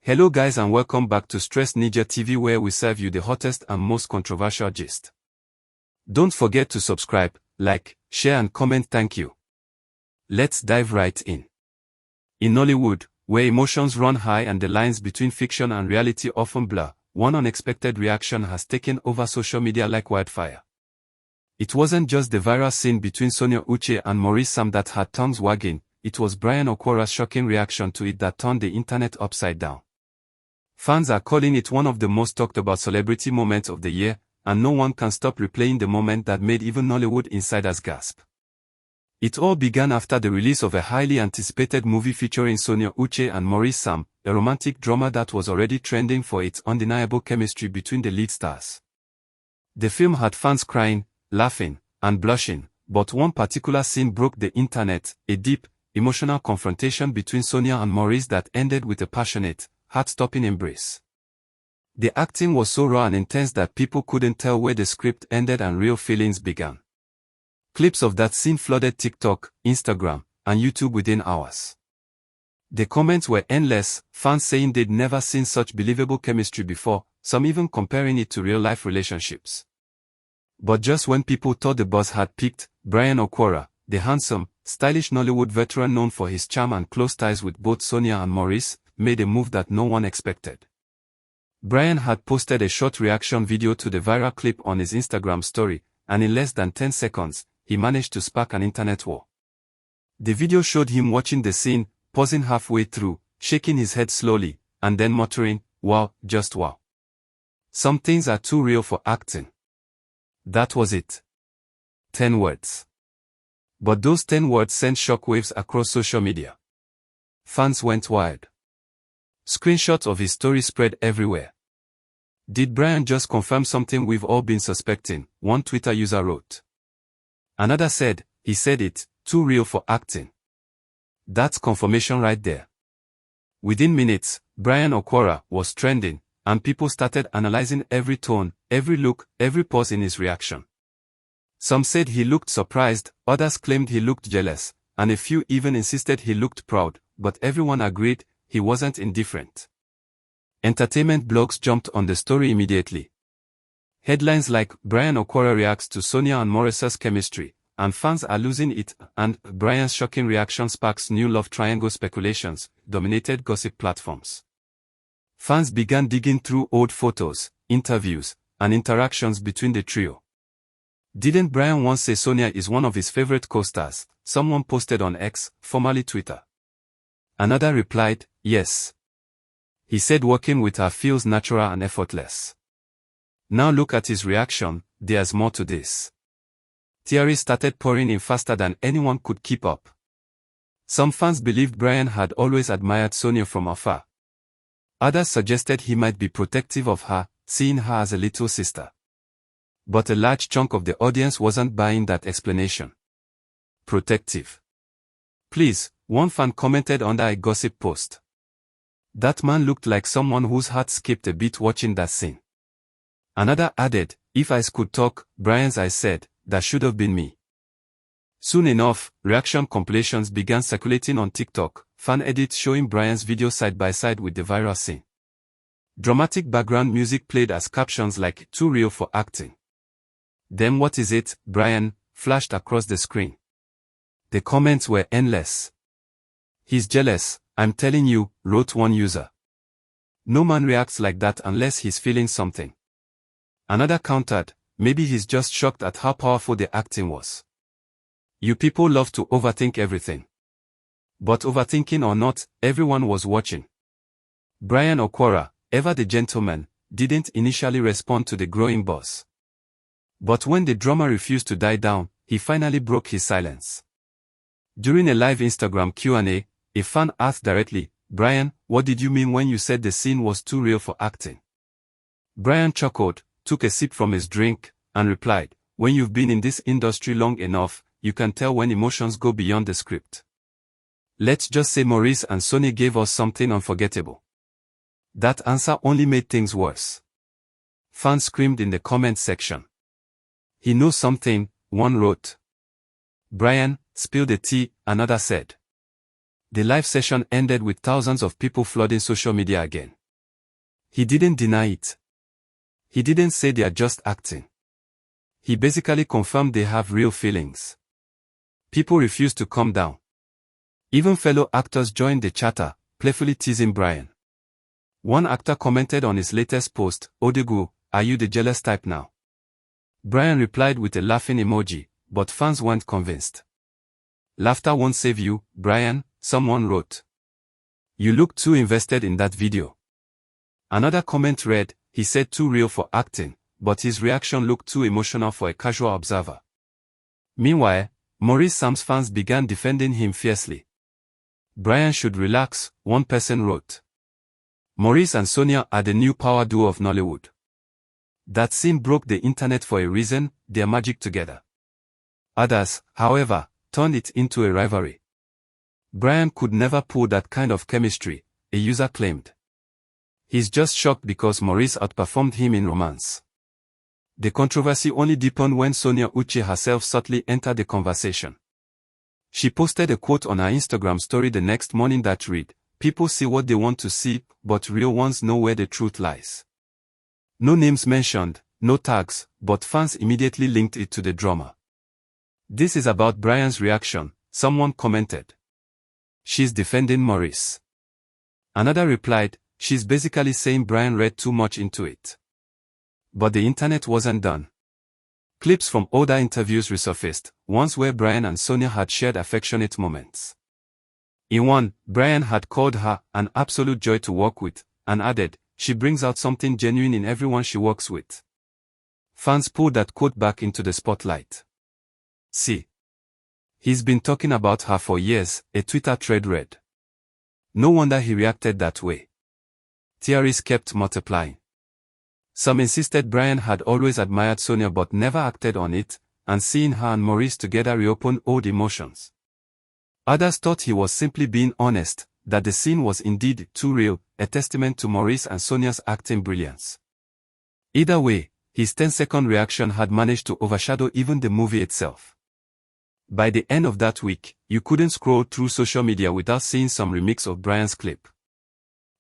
Hello guys and welcome back to Stress Ninja TV where we serve you the hottest and most controversial gist. Don't forget to subscribe, like, share and comment. Thank you. Let's dive right in. In Nollywood, where emotions run high and the lines between fiction and reality often blur, one unexpected reaction has taken over social media like wildfire. It wasn't just the viral scene between Sonia and Maurice that had tongues wagging, it was Bryan Okwara's shocking reaction to it that turned the internet upside down. Fans are calling it one of the most talked about celebrity moments of the year, and no one can stop replaying the moment that made even Nollywood insiders gasp. It all began after the release of a highly anticipated movie featuring Sonia and Maurice, a romantic drama that was already trending for its undeniable chemistry between the lead stars. The film had fans crying, laughing, and blushing, but one particular scene broke the internet, a deep, emotional confrontation between Sonia and Maurice that ended with a passionate, heart-stopping embrace. The acting was so raw and intense that people couldn't tell where the script ended and real feelings began. Clips of that scene flooded TikTok, Instagram, and YouTube within hours. The comments were endless, fans saying they'd never seen such believable chemistry before, some even comparing it to real-life relationships. But just when people thought the buzz had peaked, Bryan Okwara, the handsome, stylish Nollywood veteran known for his charm and close ties with both Sonia and Maurice, made a move that no one expected. Bryan had posted a short reaction video to the viral clip on his Instagram story, and in less than 10 seconds, he managed to spark an internet war. The video showed him watching the scene, pausing halfway through, shaking his head slowly, and then muttering, "Wow, just wow. Some things are too real for acting." That was it. 10 words. But those 10 words sent shockwaves across social media. Fans went wild. Screenshots of his story spread everywhere. "Did Bryan just confirm something we've all been suspecting?" one Twitter user wrote. Another said, "He said it, too real for acting." That's confirmation right there. Within minutes, Bryan Okwara was trending, and people started analyzing every tone, every look, every pause in his reaction. Some said he looked surprised, others claimed he looked jealous, and a few even insisted he looked proud, but everyone agreed he wasn't indifferent. Entertainment blogs jumped on the story immediately. Headlines like "Bryan Okwara reacts to Sonia and Maurice's chemistry," and "Fans are losing it," and "Bryan's shocking reaction sparks new love triangle speculations," dominated gossip platforms. Fans began digging through old photos, interviews, and interactions between the trio. "Didn't Bryan once say Sonia is one of his favorite co-stars?" someone posted on X, formerly Twitter. Another replied, "Yes. He said working with her feels natural and effortless." Now look at his reaction, "There's more to this." Theories started pouring in faster than anyone could keep up. Some fans believed Bryan had always admired Sonia from afar. Others suggested he might be protective of her, seeing her as a little sister. But a large chunk of the audience wasn't buying that explanation. "Protective? Please," one fan commented under a gossip post. "That man looked like someone whose heart skipped a beat watching that scene." Another added, "If eyes could talk, Bryan's eyes said, that should have been me." Soon enough, reaction compilations began circulating on TikTok, fan edits showing Bryan's video side by side with the viral scene. Dramatic background music played as captions like "Too real for acting." "Then what is it, Bryan?" flashed across the screen. The comments were endless. "He's jealous, I'm telling you," wrote one user. "No man reacts like that unless he's feeling something." Another countered, "Maybe he's just shocked at how powerful the acting was." You people love to overthink everything. But overthinking or not, everyone was watching. Bryan Okwara, ever the gentleman, didn't initially respond to the growing buzz. But when the drama refused to die down, he finally broke his silence. During a live Instagram Q&A, a fan asked directly, "Bryan, what did you mean when you said the scene was too real for acting?" Bryan chuckled, took a sip from his drink, and replied, "When you've been in this industry long enough, you can tell when emotions go beyond the script. Let's just say Maurice and Sonia gave us something unforgettable." That answer only made things worse. Fans screamed in the comment section. "He knows something," one wrote. "Bryan, spill the tea," another said. The live session ended with thousands of people flooding social media again. He didn't deny it. He didn't say they are just acting. He basically confirmed they have real feelings. People refused to calm down. Even fellow actors joined the chatter, playfully teasing Bryan. One actor commented on his latest post, "Odegu, are you the jealous type now?" Bryan replied with a laughing emoji, but fans weren't convinced. "Laughter won't save you, Bryan," someone wrote. "You look too invested in that video." Another comment read, "He said too real for acting, but his reaction looked too emotional for a casual observer." Meanwhile, Maurice Sam's fans began defending him fiercely. "Bryan should relax," one person wrote. "Maurice and Sonia are the new power duo of Nollywood. That scene broke the internet for a reason, they're magic together." Others, however, turned it into a rivalry. "Bryan could never pull that kind of chemistry," a user claimed. "He's just shocked because Maurice outperformed him in romance." The controversy only deepened when Sonia Uche herself subtly entered the conversation. She posted a quote on her Instagram story the next morning that read, "People see what they want to see, but real ones know where the truth lies." No names mentioned, no tags, but fans immediately linked it to the drama. "This is about Bryan's reaction," someone commented. "She's defending Maurice." Another replied, "She's basically saying Bryan read too much into it." But the internet wasn't done. Clips from older interviews resurfaced, ones where Bryan and Sonia had shared affectionate moments. In one, Bryan had called her an absolute joy to work with, and added, "She brings out something genuine in everyone she works with." Fans pulled that quote back into the spotlight. "See, he's been talking about her for years," a Twitter thread read. "No wonder he reacted that way." Theories kept multiplying. Some insisted Bryan had always admired Sonia but never acted on it, and seeing her and Maurice together reopened old emotions. Others thought he was simply being honest, that the scene was indeed too real, a testament to Maurice and Sonia's acting brilliance. Either way, his 10-second reaction had managed to overshadow even the movie itself. By the end of that week, you couldn't scroll through social media without seeing some remix of Bryan's clip.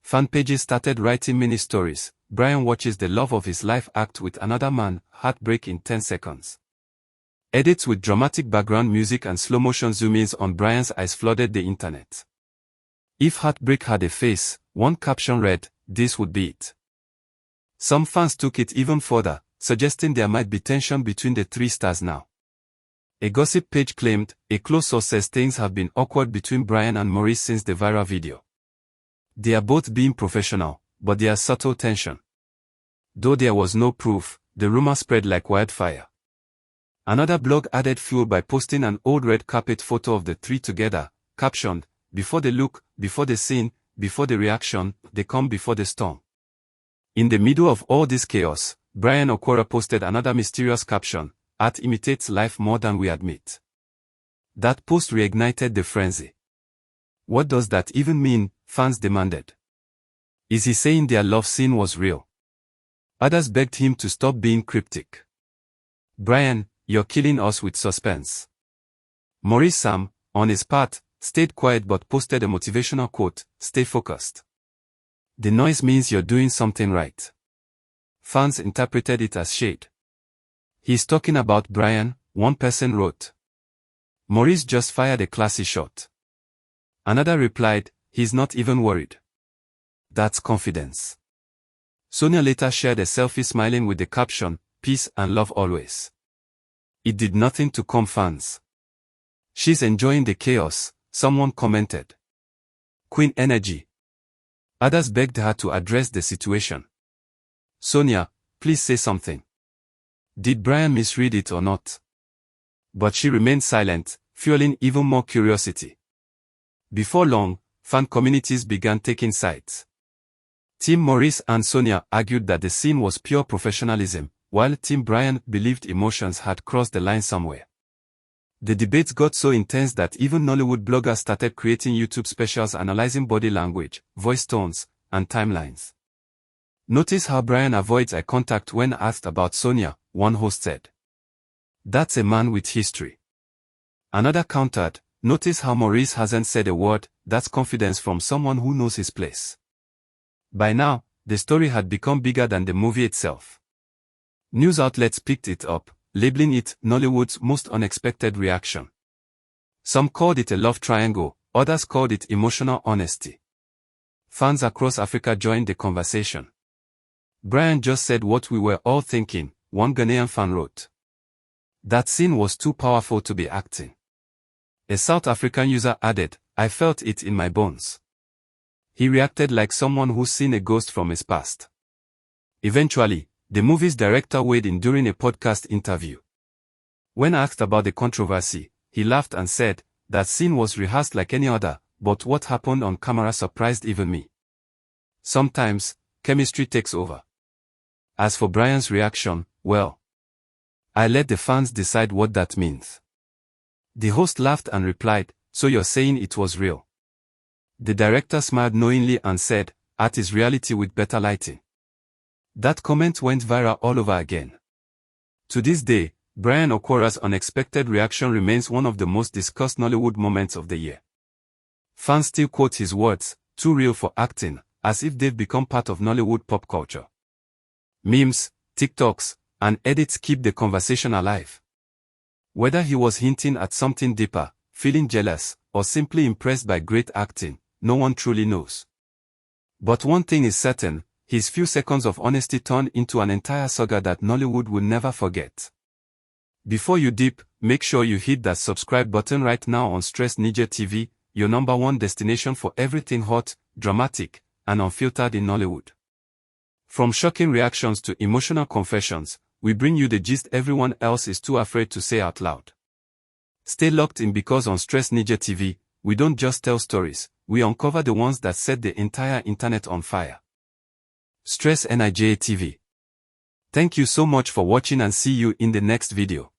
Fan pages started writing mini stories. Bryan watches the love of his life act with another man, heartbreak in 10 seconds. Edits with dramatic background music and slow-motion zoom-ins on Bryan's eyes flooded the internet. If heartbreak had a face, one caption read, "This would be it." Some fans took it even further, suggesting there might be tension between the three stars now. A gossip page claimed, "A close source says things have been awkward between Bryan and Maurice since the viral video. They are both being professional, but there's subtle tension." Though there was no proof, the rumor spread like wildfire. Another blog added fuel by posting an old red carpet photo of the three together, captioned, "Before the look, before the scene, before the reaction, they come before the storm." In the middle of all this chaos, Bryan Okwara posted another mysterious caption, "Art imitates life more than we admit." That post reignited the frenzy. What does that even mean? Fans demanded. Is he saying their love scene was real? Others begged him to stop being cryptic. "Bryan, you're killing us with suspense." Maurice Sam, on his part, stayed quiet but posted a motivational quote, "Stay focused. The noise means you're doing something right." Fans interpreted it as shade. "He's talking about Bryan," one person wrote. "Maurice just fired a classy shot." Another replied, "He's not even worried. That's confidence." Sonia later shared a selfie smiling with the caption, "Peace and love always." It did nothing to calm fans. "She's enjoying the chaos," someone commented. "Queen energy." Others begged her to address the situation. "Sonia, please say something. Did Bryan misread it or not?" But she remained silent, fueling even more curiosity. Before long, fan communities began taking sides. Team Maurice and Sonia argued that the scene was pure professionalism, while Team Bryan believed emotions had crossed the line somewhere. The debates got so intense that even Nollywood bloggers started creating YouTube specials analyzing body language, voice tones, and timelines. "Notice how Bryan avoids eye contact when asked about Sonia," one host said. "That's a man with history." Another countered, Notice how Maurice hasn't said a word. That's confidence from someone who knows his place. By now, the story had become bigger than the movie itself. News outlets picked it up, labeling it Nollywood's most unexpected reaction. Some called it a love triangle, others called it emotional honesty. Fans across Africa joined the conversation. "Bryan just said what we were all thinking," one Ghanaian fan wrote. "That scene was too powerful to be acting." A South African user added, "I felt it in my bones." He reacted like someone who's seen a ghost from his past. Eventually, the movie's director weighed in during a podcast interview. When asked about the controversy, he laughed and said, "That scene was rehearsed like any other, but what happened on camera surprised even me. Sometimes, chemistry takes over." As for Bryan's reaction, well, I let the fans decide what that means. The host laughed and replied, "So you're saying it was real?" The director smiled knowingly and said, "Art is reality with better lighting." That comment went viral all over again. To this day, Bryan Okwara's unexpected reaction remains one of the most discussed Nollywood moments of the year. Fans still quote his words, "too real for acting," as if they've become part of Nollywood pop culture. Memes, TikToks, and edits keep the conversation alive. Whether he was hinting at something deeper, feeling jealous, or simply impressed by great acting, no one truly knows. But one thing is certain, his few seconds of honesty turned into an entire saga that Nollywood will never forget. Before you dip, make sure you hit that subscribe button right now on Stress Niger TV, your #1 destination for everything hot, dramatic, and unfiltered in Nollywood. From shocking reactions to emotional confessions, we bring you the gist everyone else is too afraid to say out loud. Stay locked in because on Stress Niger TV, we don't just tell stories, we uncover the ones that set the entire internet on fire. Stress Niger TV. Thank you so much for watching and see you in the next video.